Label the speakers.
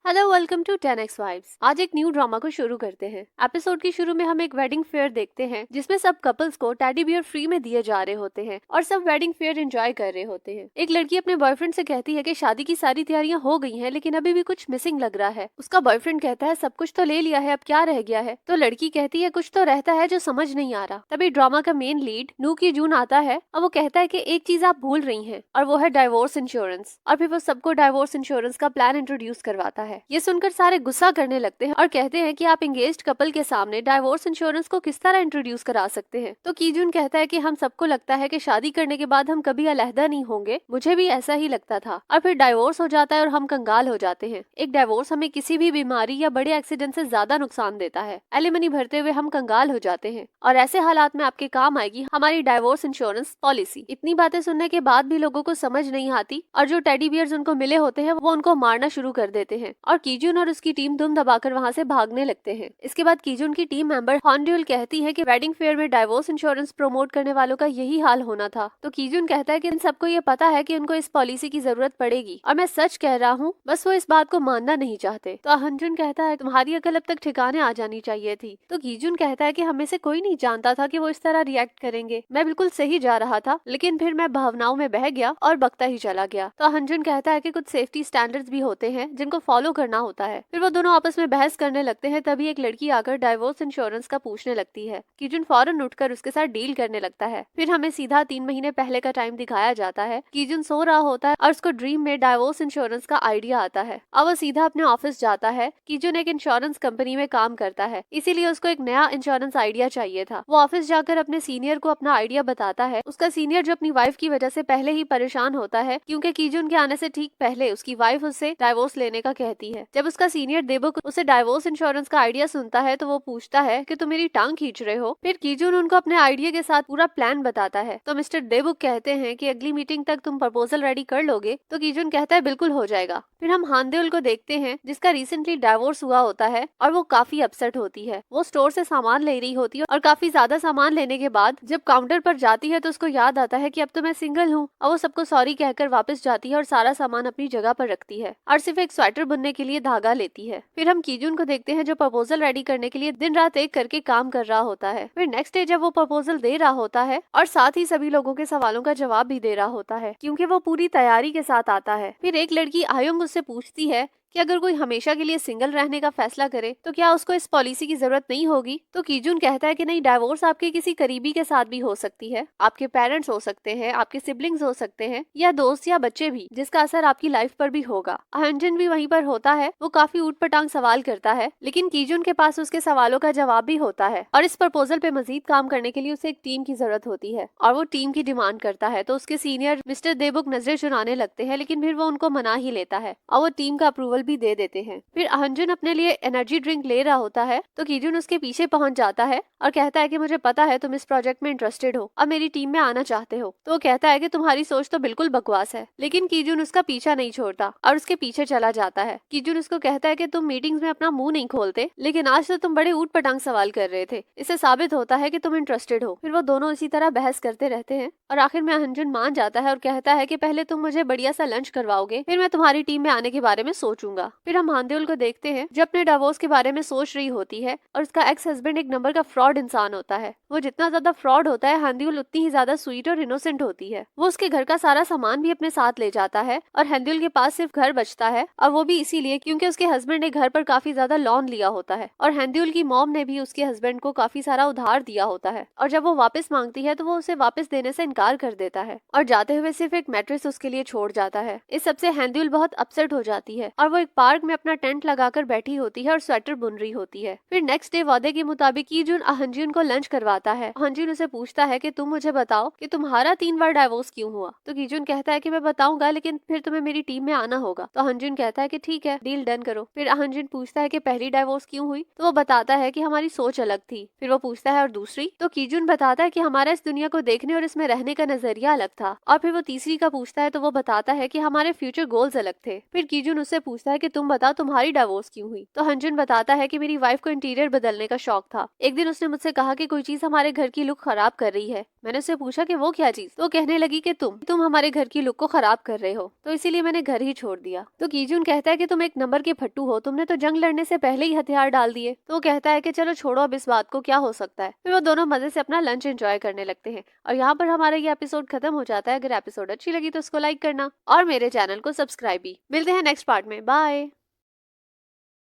Speaker 1: Hello, welcome to 10x vibes. आज एक new drama को शुरू करते हैं। एपिसोड के शुरू में हम एक वेडिंग फेयर देखते हैं जिसमें सब कपल्स को टेडी बियर फ्री में दिए जा रहे होते हैं और सब वेडिंग फेयर एंजॉय कर रहे होते हैं। एक लड़की अपने बॉयफ्रेंड से कहती है कि शादी की सारी तैयारियां हो गई हैं लेकिन अभी भी कुछ मिसिंग लग रहा है। उसका बॉयफ्रेंड कहता है सब कुछ तो ले लिया है, अब क्या रह गया है। तो लड़की कहती है कुछ तो रहता है जो समझ नहीं आ रहा। तभी ड्रामा का मेन लीड नू की जून आता है और वो कहता है कि एक चीज आप भूल रही हैं और वो है डाइवोर्स इंश्योरेंस। और फिर वो सबको डाइवोर्स इंश्योरेंस का प्लान इंट्रोड्यूस करवाता है। ये सुनकर सारे गुस्सा करने लगते हैं और कहते हैं कि आप एंगेज्ड कपल के सामने डाइवोर्स इंश्योरेंस को किस तरह इंट्रोड्यूस करा सकते हैं। तो कीजून कहता है कि हम सबको लगता है कि शादी करने के बाद हम कभी अलहदा नहीं होंगे, मुझे भी ऐसा ही लगता था। और फिर डाइवोर्स हो जाता है और हम कंगाल हो जाते हैं। एक डाइवोर्स हमें किसी भी बीमारी या बड़े एक्सीडेंट से ज्यादा नुकसान देता है। एलिमनी भरते हुए हम कंगाल हो जाते हैं और ऐसे हालात में आपके काम आएगी हमारी डाइवोर्स इंश्योरेंस पॉलिसी। इतनी बातें सुनने के बाद भी लोगों को समझ नहीं आती और जो टेडी बियर्स उनको मिले होते हैं वो उनको मारना शुरू कर देते हैं और कीजून और उसकी टीम दुम दबाकर वहाँ से भागने लगते हैं। इसके बाद कीजून की टीम मेंबर हॉन्ड्यूल कहती है कि वेडिंग फेयर में डाइवोर्स इंश्योरेंस प्रमोट करने वालों का यही हाल होना था। तो कीजून कहता है कि इन सबको ये पता है कि उनको इस पॉलिसी की जरूरत पड़ेगी और मैं सच कह रहा हूँ, बस वो इस बात को मानना नहीं चाहते। तो हंजुन कहता है तुम्हारी अकल अब तक ठिकाने आ जानी चाहिए थी। तो कीजून कहता है कि हमें से कोई नहीं जानता था कि वो इस तरह रिएक्ट करेंगे। मैं बिल्कुल सही जा रहा था लेकिन फिर मैं भावनाओं में बह गया और बकता ही चला गया। तो हंजुन कहता है कि कुछ सेफ्टी स्टैंडर्ड्स भी होते हैं जिनको फॉलो करना होता है। फिर वो दोनों आपस में बहस करने लगते हैं। तभी एक लड़की आकर डाइवोर्स इंश्योरेंस का पूछने लगती है। कीजून फौरन उठकर उसके साथ डील करने लगता है। फिर हमें सीधा 3 महीने पहले का टाइम दिखाया जाता है। कीजून सो रहा होता है और उसको ड्रीम में डाइवोर्स इंश्योरेंस का आइडिया आता है और वो सीधा अपने ऑफिस जाता है। कीजून एक इंश्योरेंस कंपनी में काम करता है, इसीलिए उसको एक नया इंश्योरेंस आइडिया चाहिए था। वो ऑफिस जाकर अपने सीनियर को अपना आइडिया बताता है। उसका सीनियर जो अपनी वाइफ की वजह से पहले ही परेशान होता है क्योंकि कीजून के आने से ठीक पहले उसकी वाइफ उससे डाइवोर्स लेने का कहती है। जब उसका सीनियर देबुक उसे डाइवोर्स इंश्योरेंस का आइडिया सुनता है तो वो पूछता है कि तुम मेरी टांग खींच रहे हो। फिर कीजून उनको अपने आइडिया के साथ पूरा प्लान बताता है। तो मिस्टर देबुक कहते हैं कि अगली मीटिंग तक तुम प्रपोजल रेडी कर लोगे। तो कीजून कहता है बिल्कुल हो जाएगा। फिर हम हानदेउल को देखते हैं जिसका रिसेंटली डाइवोर्स हुआ होता है और वो काफी अपसेट होती है। वो स्टोर से सामान ले रही होती है और काफी ज्यादा सामान लेने के बाद जब काउंटर पर जाती है तो उसको याद आता है कि अब तो मैं सिंगल हूँ और वो सबको सॉरी कहकर वापस जाती है और सारा सामान अपनी जगह पर रखती है और सिर्फ एक स्वेटर बुनने के लिए धागा लेती है। फिर हम कीजून को देखते हैं जो प्रपोजल रेडी करने के लिए दिन रात एक करके काम कर रहा होता है। फिर नेक्स्ट डे जब वो प्रपोजल दे रहा होता है और साथ ही सभी लोगों के सवालों का जवाब भी दे रहा होता है क्योंकि वो पूरी तैयारी के साथ आता है। फिर एक लड़की आयुंग उससे पूछती है कि अगर कोई हमेशा के लिए सिंगल रहने का फैसला करे तो क्या उसको इस पॉलिसी की जरूरत नहीं होगी। तो कीजून कहता है कि नहीं, डाइवोर्स आपके किसी करीबी के साथ भी हो सकती है। आपके पेरेंट्स हो सकते हैं, आपके सिबलिंग्स हो सकते हैं या दोस्त या बच्चे भी, जिसका असर आपकी लाइफ पर भी होगा। हंजन भी वहीं पर होता है। वो काफी ऊटपटांग सवाल करता है लेकिन कीजून के पास उसके सवालों का जवाब भी होता है और इस प्रपोजल पे मजीद काम करने के लिए उसे एक टीम की जरूरत होती है और वो टीम की डिमांड करता है। तो उसके सीनियर मिस्टर देबुक नजरें चुराने लगते हैं लेकिन फिर वो उनको मना ही लेता है और वो टीम का अप्रूवल भी दे देते हैं। फिर अहंजुन अपने लिए एनर्जी ड्रिंक ले रहा होता है तो कीजून उसके पीछे पहुंच जाता है और कहता है कि मुझे पता है तुम इस प्रोजेक्ट में इंटरेस्टेड हो और मेरी टीम में आना चाहते हो। तो वो कहता है कि तुम्हारी सोच तो बिल्कुल बकवास है। लेकिन कीजून उसका पीछा नहीं छोड़ता और उसके पीछे चला जाता है। कीजून उसको कहता है कि तुम मीटिंग्स में अपना मुंह नहीं खोलते लेकिन आज तो तुम बड़े ऊट पटांग सवाल कर रहे थे, इससे साबित होता है कि तुम इंटरेस्टेड हो। फिर वो दोनों इसी तरह बहस करते रहते हैं और आखिर में अहंजुन मान जाता है और कहता है कि पहले तुम मुझे बढ़िया सा लंच करवाओगे, फिर मैं तुम्हारी टीम में आने के बारे में सोचूंगा। फिर हम हानदेउल को देखते हैं जो अपने डिवोर्स के बारे में सोच रही होती है और उसका एक्स हस्बैंड एक नंबर का फ्रॉड इंसान होता है। वो जितना ज्यादा फ्रॉड होता है हानदेउल उतनी ही ज्यादा स्वीट और इनोसेंट होती है। वो उसके घर का सारा सामान भी अपने साथ ले जाता है और हानदेउल के पास सिर्फ घर बचता है और वो भी इसीलिए क्योंकि उसके हस्बैंड ने घर पर काफी ज्यादा लोन लिया होता है और हानदेउल की मॉम ने भी उसके हस्बैंड को काफी सारा उधार दिया होता है और जब वो वापस मांगती है तो वो उसे वापस देने से इनकार कर देता है और जाते हुए सिर्फ एक मैट्रेस उसके लिए छोड़ जाता है। इस सबसे हानदेउल बहुत अपसेट हो जाती है और वो एक पार्क में अपना टेंट लगाकर बैठी होती है और स्वेटर बुन रही होती है। फिर नेक्स्ट डे वादे के मुताबिक कीजून अहंजुन को लंच करवाता है। अहंजुन उसे पूछता है कि तुम मुझे बताओ कि तुम्हारा 3 बार डाइवोर्स क्यों हुआ। तो कीजून कहता है कि मैं बताऊंगा लेकिन फिर तुम्हें मेरी टीम में आना होगा। तो अहंजुन कहता है कि ठीक है, डील डन करो। फिर अहंजुन पूछता है कि पहली डाइवोर्स क्यों हुई। तो वो बताता है कि हमारी सोच अलग थी। फिर वो पूछता है और दूसरी। तो कीजून बताता है कि हमारा इस दुनिया को देखने और इसमें रहने का नजरिया अलग था। और फिर वो तीसरी का पूछता है तो वो बताता है कि हमारे फ्यूचर गोल्स अलग थे। फिर कीजून उससे पूछता है कि तुम बताओ तुम्हारी डाइवोर्स क्यों हुई। तो हंजुन बताता है कि मेरी वाइफ को इंटीरियर बदलने का शौक था। एक दिन उसने मुझसे कहा कि कोई चीज हमारे घर की लुक खराब कर रही है। मैंने उससे पूछा कि वो क्या चीज, तो कहने लगी कि तुम हमारे घर की लुक को खराब कर रहे हो, तो इसीलिए मैंने घर ही छोड़ दिया। तो कीजून कहता है कि तुम एक नंबर के फट्टू हो, तुमने तो जंग लड़ने से पहले ही हथियार डाल दिए। तो वो कहता है कि चलो छोड़ो अब इस बात को, क्या हो सकता है। फिर वो दोनों मजे से अपना लंच एंजॉय करने लगते हैं और यहाँ पर हमारा ये एपिसोड खत्म हो जाता है। अगर एपिसोड अच्छी लगी तो उसको लाइक करना और मेरे चैनल को सब्सक्राइब भी। मिलते हैं नेक्स्ट पार्ट में, बाय।